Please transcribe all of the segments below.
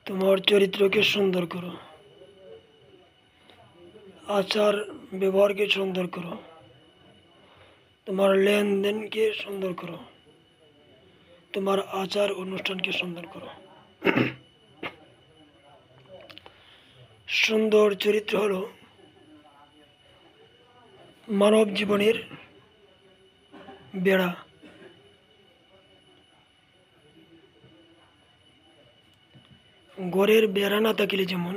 তোমার চরিত্রকে সুন্দর করো, আচার ব্যবহারকে সুন্দর করো, তোমার লেনদেনকে সুন্দর করো, তোমার আচার অনুষ্ঠানকে সুন্দর করো। সুন্দর চরিত্র হলো মানব জীবনের বেড়া। ঘরের বেড়া না থাকলে যেমন,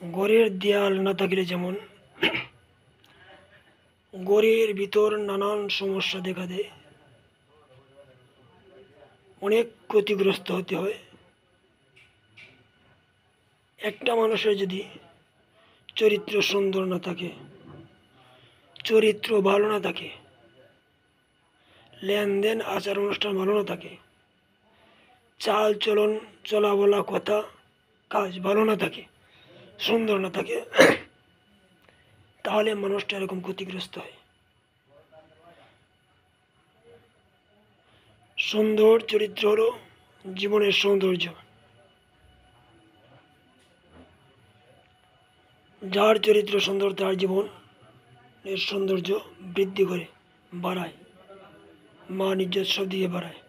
ঘরের দেয়াল না থাকলে যেমন ঘরের ভিতর নানান সমস্যা দেখা দেয়, অনেক ক্ষতিগ্রস্ত হতে হয়। একটা মানুষের যদি চরিত্র সুন্দর না থাকে, চরিত্র ভালো না থাকে, লেনদেন আচার অনুষ্ঠান ভালো না থাকে, চাল চলন চলা বলা কথা কাজ ভালো না থাকে, সুন্দর না থাকে, তাহলে মানুষটা এরকম ক্ষতিগ্রস্ত হয়। সুন্দর চরিত্র হলো জীবনের সৌন্দর্য। যার চরিত্র সুন্দর তার জীবনের সৌন্দর্য বৃদ্ধি করে, বাড়ায়, মান ইজ্জত সব দিয়ে বাড়ায়।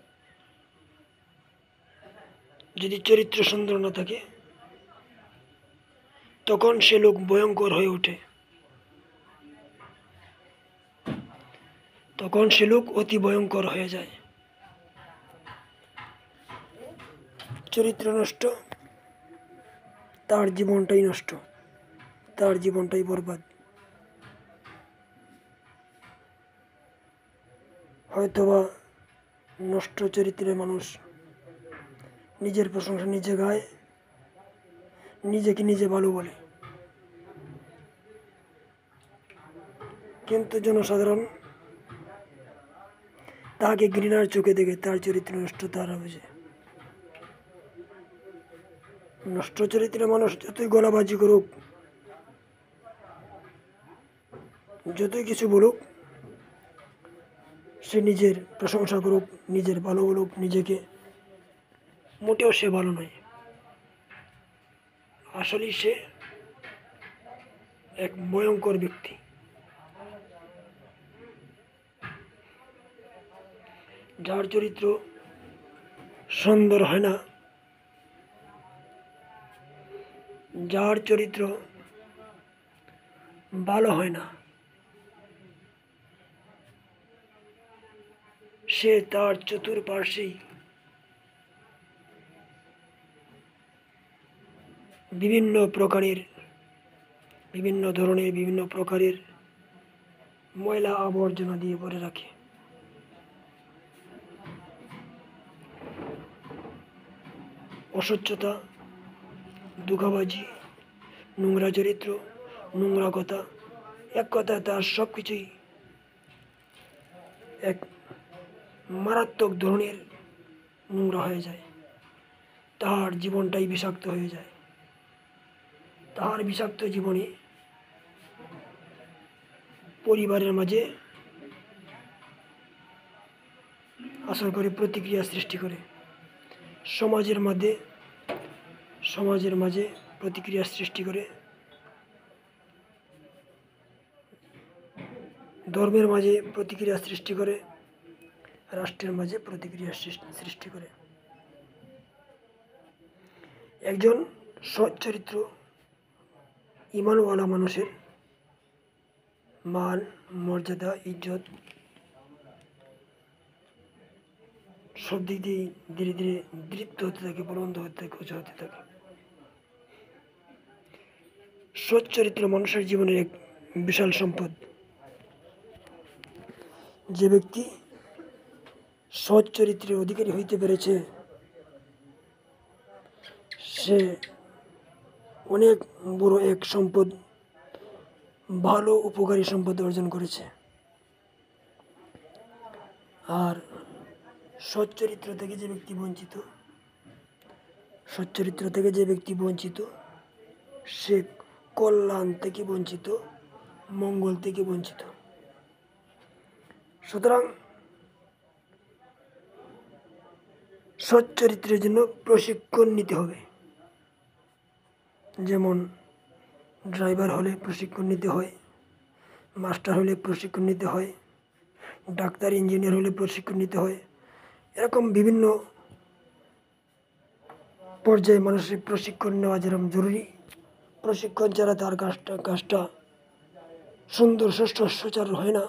যদি চরিত্র সুন্দর না থাকে, তখন সে লোক ভয়ঙ্কর হয়ে ওঠে, তখন সে লোক অতি ভয়ঙ্কর হয়ে যায়। চরিত্র নষ্ট, তার জীবনটাই নষ্ট, তার জীবনটাই বরবাদ। হয়তোবা নষ্ট চরিত্রের মানুষ নিজের প্রশংসা নিজে গায়, নিজেকে নিজে ভালো বলে, কিন্তু জনসাধারণ তাকে ঘৃণার চোখে দেখে, তার চরিত্র নষ্ট তারা বুঝে। নষ্ট চরিত্রের মানুষ যতই গলাবাজি করুক, যতই কিছু বলুক, সে নিজের প্রশংসা করুক, নিজের ভালো বলুক, নিজেকে, মোটেও সে ভালো নয়। আসলে সে এক ভয়ঙ্কর ব্যক্তি। যার চরিত্র সুন্দর হয় না, যার চরিত্র ভালো হয় না, সে তার চতুর্পার্শ্বেই বিভিন্ন ধরনের বিভিন্ন প্রকারের ময়লা আবর্জনা দিয়ে ভরে রাখে। অস্বচ্ছতা, ধোঁকাবাজি, নোংরা চরিত্র, নোংরা কথা, এক কথায় তার সব কিছুই এক মারাত্মক ধরনের নোংরা হয়ে যায়। তার জীবনটাই বিষাক্ত হয়ে যায়। তার বিষাক্ত জীবনে পরিবারের মাঝে আসর করে, প্রতিক্রিয়া সৃষ্টি করে, সমাজের মাঝে প্রতিক্রিয়া সৃষ্টি করে, ধর্মের মাঝে প্রতিক্রিয়া সৃষ্টি করে, রাষ্ট্রের মাঝে প্রতিক্রিয়া সৃষ্টি করে। একজন সৎ চরিত্র ঈমানওয়ালা মানুষের মান, মর্যাদা, ইজ্জত সব দিক দিয়ে ধীরে ধীরে দৃপ্ত হতে থাকে, বুলন্দ হতে থাকে, উঁচু হতে থাকে। সৎ চরিত্র মানুষের জীবনের এক বিশাল সম্পদ। যে ব্যক্তি সৎ চরিত্রের অধিকারী হইতে পেরেছে, সে অনেক বড় এক সম্পদ, ভালো উপকারী সম্পদ অর্জন করেছে। আর সৎ চরিত্র থেকে যে ব্যক্তি বঞ্চিত, সে কল্যাণ থেকে বঞ্চিত, মঙ্গল থেকে বঞ্চিত। সুতরাং সৎ চরিত্রের জন্য প্রশিক্ষণ নিতে হবে। যেমন ড্রাইভার হলে প্রশিক্ষণ নিতে হয়, মাস্টার হলে প্রশিক্ষণ নিতে হয়, ডাক্তার ইঞ্জিনিয়ার হলে প্রশিক্ষণ নিতে হয়। এরকম বিভিন্ন পর্যায়ে মানুষের প্রশিক্ষণ নেওয়া যেরকম জরুরি। প্রশিক্ষণ ছাড়া তার কাজটা সুন্দর সুষ্ঠু সুচারু হয় না।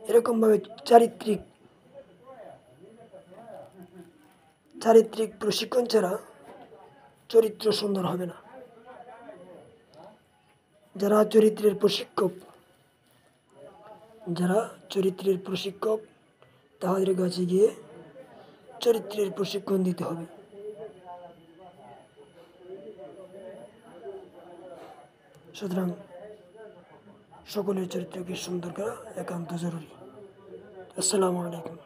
এরকমভাবে চারিত্রিক প্রশিক্ষণ ছাড়া চরিত্র সুন্দর হবে না। যারা চরিত্রের প্রশিক্ষক তাদের কাছে গিয়ে চরিত্রের প্রশিক্ষণ দিতে হবে। সুতরাং সকলের চরিত্রকে সুন্দর করা একান্ত জরুরি। আসসালামু আলাইকুম।